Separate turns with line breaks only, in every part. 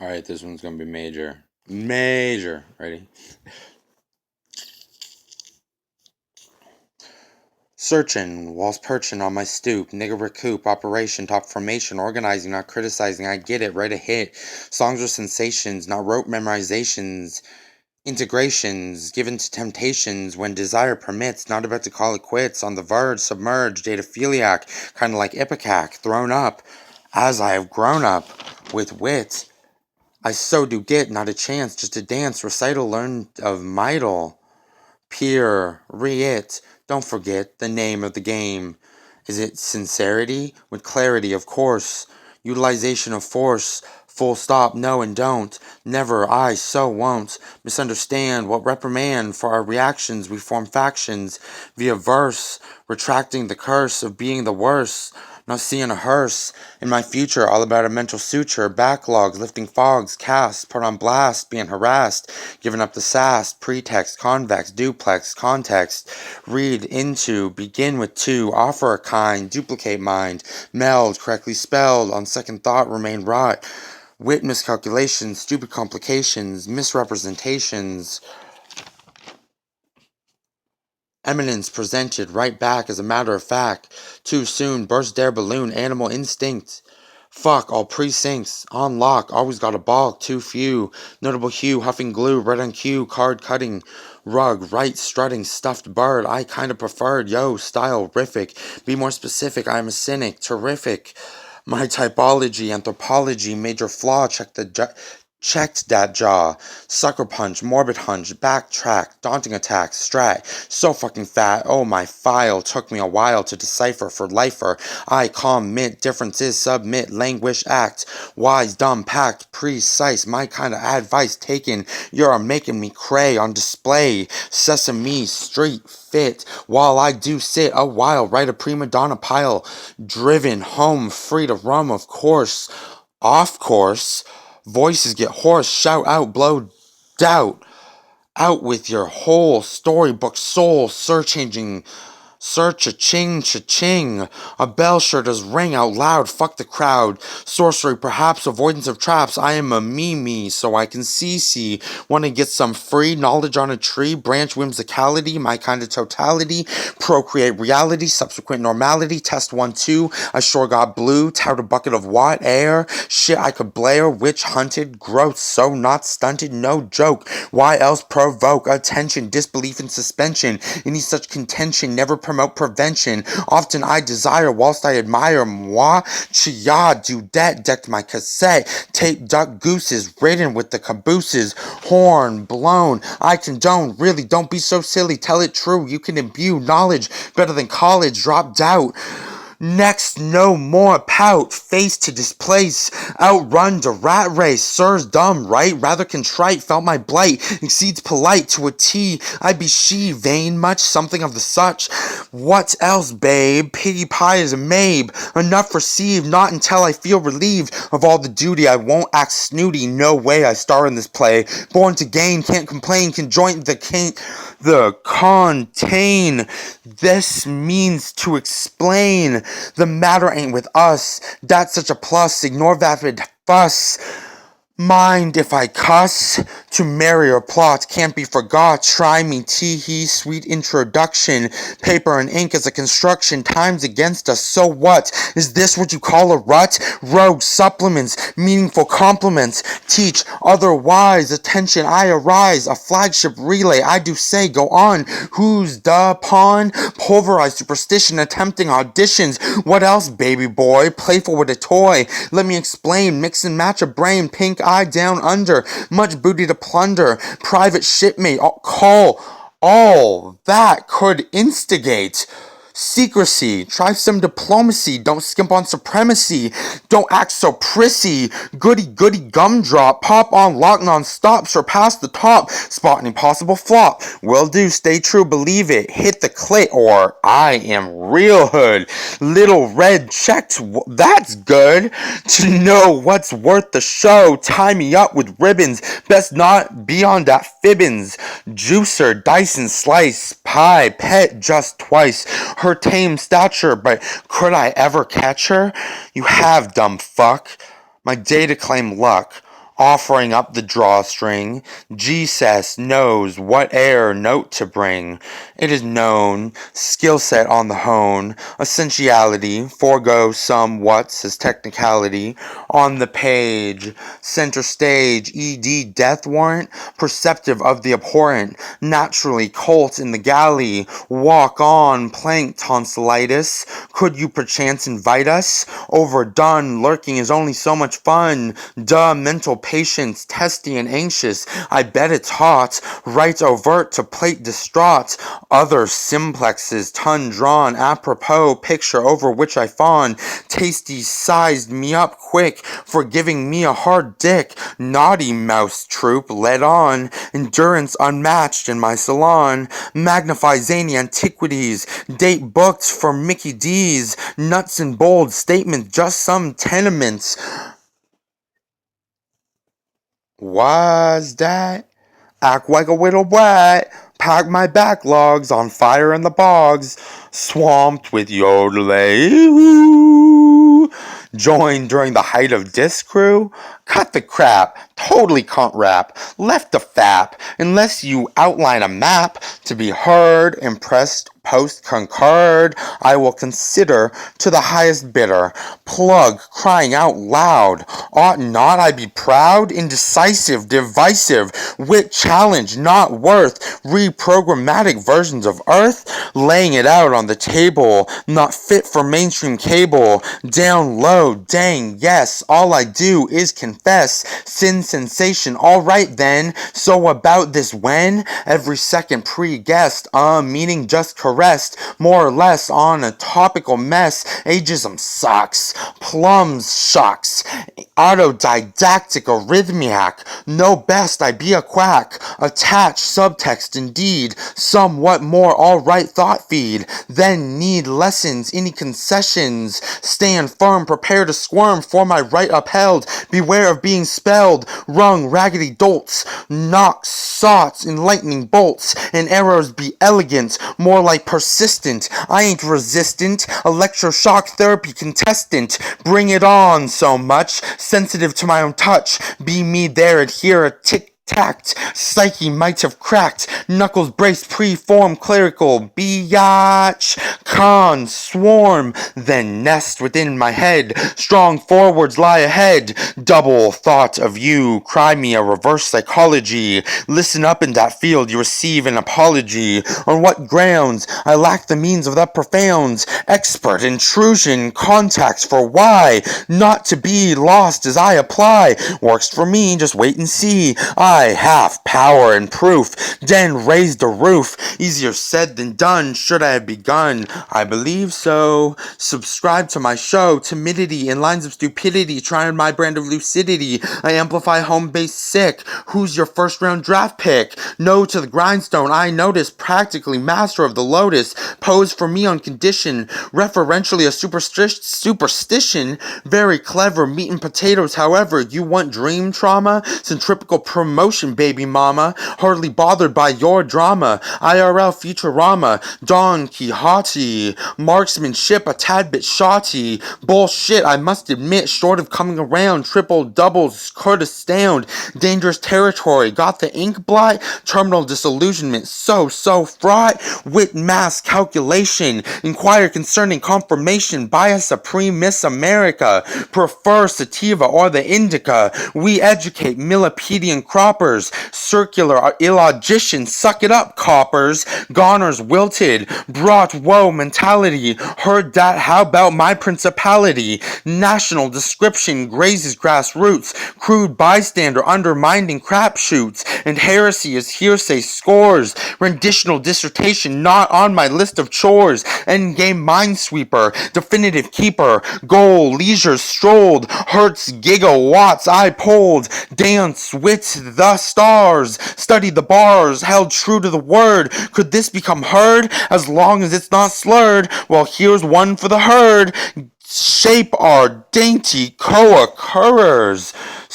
Alright, this one's gonna be major. Major. Ready? Searching, walls perching on my stoop, nigga recoup, operation, top formation, organizing, not criticizing, I get it, write a hit. Songs are sensations, not rote memorizations. Integrations, given to temptations when desire permits, not about to call it quits, on the verge, submerged, dataphiliac, kinda like ipecac, thrown up, as I have grown up, with wit. I so do get, not a chance, just a dance, recital, learn of Midal. Peer, re-it, don't forget the name of the game. Is it sincerity? With clarity, of course. Utilization of force. Full stop, no and don't. Never, I so won't. Misunderstand what reprimand for our reactions we form factions via verse, retracting the curse of being the worst. Not seeing a hearse in my future, all about a mental suture, backlogs, lifting fogs, cast, put on blast, being harassed, giving up the sass, pretext, convex, duplex, context, read into, begin with two, offer a kind, duplicate mind, meld, correctly spelled, on second thought remain wrought, wit miscalculations, stupid complications, misrepresentations, eminence presented right back as a matter of fact, too soon, burst their balloon, animal instinct. Fuck all precincts, on lock, always got a balk, too few. Notable hue, huffing glue, red on cue, card cutting, rug, right strutting, stuffed bird, I kinda preferred, yo, style, rific. Be more specific, I am a cynic, terrific. My typology, anthropology, major flaw, checked that jaw. Sucker punch, morbid hunch, backtrack, daunting attack, strat. So fucking fat, oh my file, took me a while to decipher for lifer. I commit, differences, submit, languish, act. Wise, dumb, packed, precise, my kind of advice taken. You're making me cray on display. Sesame Street fit, while I do sit a while, write a prima donna pile. Driven home, free to roam, of course. Off course. Voices get hoarse, shout out, blow doubt. Out with your whole storybook soul, searching cha-ching, cha-ching. A bell sure does ring out loud, fuck the crowd. Sorcery, perhaps, avoidance of traps. I am a me, so I can see. Wanna get some free knowledge on a tree, branch whimsicality, my kind of totality. Procreate reality, subsequent normality, test 1, 2. I sure got blue, tout a bucket of what? Air? Shit I could blare, witch hunted, growth so not stunted, no joke. Why else provoke attention, disbelief and suspension? Any such contention never promote prevention. Often I desire whilst I admire moi. Chia dudette decked my cassette. Tape duck gooses ridden with the cabooses. Horn blown. I condone. Really, don't be so silly. Tell it true. You can imbue knowledge better than college. Drop doubt. Next, no more pout, face to displace, outrun the rat race, sirs dumb, right? Rather contrite, felt my blight, exceeds polite to a T, I be she, vain much, something of the such. What else, babe? Pity pie is a mabe, enough received, not until I feel relieved of all the duty, I won't act snooty, no way I star in this play, born to gain, can't complain, can join the contain. This means to explain. The matter ain't with us. That's such a plus. Ignore vapid fuss. Mind if I cuss? To marry or plot can't be forgot. Try me, tee-hee, sweet introduction. Paper and ink as a construction. Time's against us, so what? Is this what you call a rut? Rogue supplements, meaningful compliments. Teach otherwise. Attention, I arise. A flagship relay, I do say, go on. Who's the pawn? Pulverized superstition, attempting auditions. What else, baby boy? Playful with a toy. Let me explain. Mix and match a brain. Pink eye down under, much booty to plunder, private shipmate, call, all that could instigate. Secrecy, try some diplomacy, don't skimp on supremacy, don't act so prissy, goody gumdrop, pop on lock non-stop, surpass the top, spot an impossible flop, will do, stay true, believe it, hit the clit, or I am real hood, little red checked, that's good, to know what's worth the show, tie me up with ribbons, best not be on that fibbins, juicer, Dyson slice, pie, pet just twice, her tame stature, but could I ever catch her? You have, dumb fuck. My day to claim luck. offering up the drawstring. Jesus knows what air note to bring. It is known, skill set on the hone, essentiality, forego some what's as technicality. On the page, center stage, ED death warrant, perceptive of the abhorrent, naturally colt in the galley, walk on, plank tonsillitis. Could you perchance invite us? Overdone, lurking is only so much fun. Duh, mental patience, testy and anxious. I bet it's hot. Right overt to plate distraught. Other simplexes, ton drawn, apropos, picture over which I fawn. Tasty sized me up quick for giving me a hard dick. Naughty mouse troop, led on. Endurance unmatched in my salon. Magnify zany antiquities. Date booked for Mickey D's. Nuts and bold statement, just some tenements. Was that? Act like a little brat. Pack my backlogs on fire in the bogs. Swamped with yodelay. Joined during the height of disc crew. Cut the crap. Totally cunt rap. Left the fap. Unless you outline a map to be heard, impressed, post concurred, I will consider to the highest bidder. Plug crying out loud. Ought not I be proud? Indecisive, divisive, wit challenge not worth. Reprogrammatic versions of Earth, laying it out on the table, not fit for mainstream cable. Down low, dang, yes, all I do is confess. Sin sensation, alright then. So about this when? Every second pre-guessed, meaning just caressed, more or less on a topical mess. Ageism sucks. Plums shocks. Autodidactic arrhythmiac. No best I be a quack. Attached subtext indeed. Somewhat more alright thought feed. Then need lessons, any concessions. Stand firm, prepare to squirm for my right upheld. Beware of being spelled. Rung raggedy dolts. Knocks, sots, and lightning bolts. And arrows be elegant, more like persistent. I ain't resistant. Electroshock therapy contestant. Bring it on so much. Sensitive to my own touch. Be me there, adhere a tick. Tact, psyche might have cracked, knuckles braced, preform, clerical, biatch, con, swarm, then nest within my head, strong forwards lie ahead, double thought of you, cry me a reverse psychology, listen up in that field, you receive an apology, on what grounds, I lack the means of the profound, expert, intrusion, contacts for why, not to be lost as I apply, works for me, just wait and see, I have power and proof, then raise the roof. Easier said than done, should I have begun? I believe so. Subscribe to my show, timidity and lines of stupidity, trying my brand of lucidity. I amplify home-based sick. Who's your first round draft pick? No to the grindstone, I notice, practically master of the lotus. Pose for me on condition, referentially a superstition. Very clever, meat and potatoes, however, you want dream trauma? Centripetal promotion, baby mama, hardly bothered by your drama. IRL Futurama, Don Quixote, marksmanship a tad bit shoddy. Bullshit, I must admit, short of coming around, triple doubles could astound. Dangerous territory, got the ink blot, terminal disillusionment, so fraught. Wit mass calculation, inquire concerning confirmation, bias supreme Miss America, prefer sativa or the indica. We educate millipedian croppers, circular illogician, suck it up, coppers, goners wilted, brought woe mentality, heard that, how about my principality, national description, grazes grassroots, crude bystander, undermining crapshoots, and heresy is hearsay scores, renditional dissertation not on my list of chores, endgame minesweeper, definitive keeper, goal, leisure strolled, hertz, gigawatts I pulled, dance with the stars, studied the bars, held true to the word. Could this become heard as long as it's not slurred? Well, here's one for the herd. Shape our dainty co-occurrers.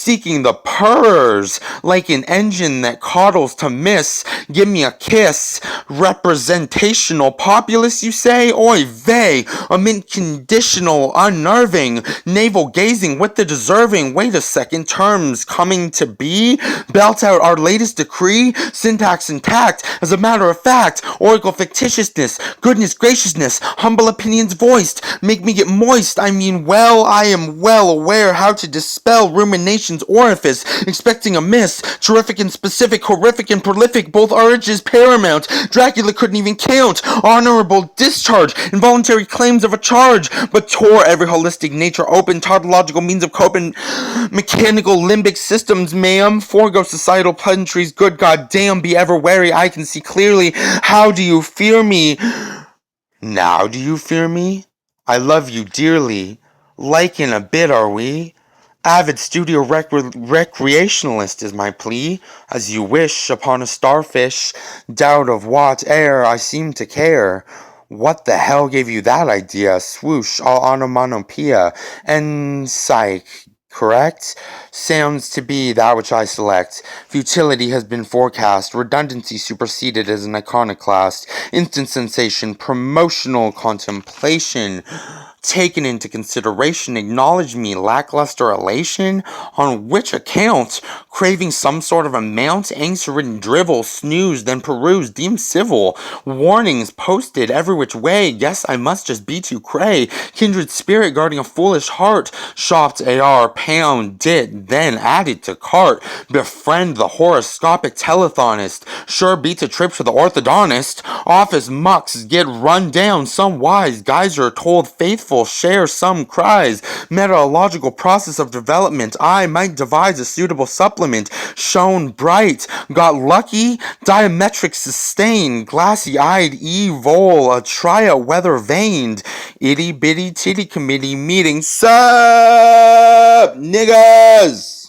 seeking the purrs, like an engine that coddles to miss. Give me a kiss. Representational populace, you say? Oy vey, a mint conditional, unnerving, navel gazing with the deserving. Wait a second, terms coming to be? Belt out our latest decree, syntax intact, as a matter of fact, oracle fictitiousness, goodness graciousness, humble opinions voiced, make me get moist. I mean, well, I am well aware how to dispel rumination's orifice, expecting a miss, terrific and specific, horrific and prolific, both urges paramount, Dracula couldn't even count, honorable discharge, involuntary claims of a charge, but tore every holistic nature open, tautological means of coping, mechanical limbic systems, ma'am, forego societal pleasantries, good goddamn, be ever wary, I can see clearly, how do you fear me? Now do you fear me? I love you dearly, liking a bit are we? Avid studio recreationalist is my plea, as you wish upon a starfish, doubt of what air I seem to care. What the hell gave you that idea? Swoosh, all onomatopoeia, and psych, correct? Sounds to be that which I select. Futility has been forecast, redundancy superseded as an iconoclast, instant sensation, promotional contemplation, taken into consideration, acknowledge me, lackluster elation, on which account, craving some sort of amount, angst-ridden drivel, snooze, then peruse, deem civil, warnings posted every which way, guess I must just be too cray, kindred spirit guarding a foolish heart, shopped AR, pound, dit, then added to cart, befriend the horoscopic telethonist, sure beats a trip to the orthodontist, office mucks get run down, some wise geyser told faithful share some cries, metallurgical process of development, I might devise a suitable supplement, shone bright, got lucky, diametric sustain, glassy-eyed evil, a tria weather vaned, itty bitty titty committee meeting, sup, niggas!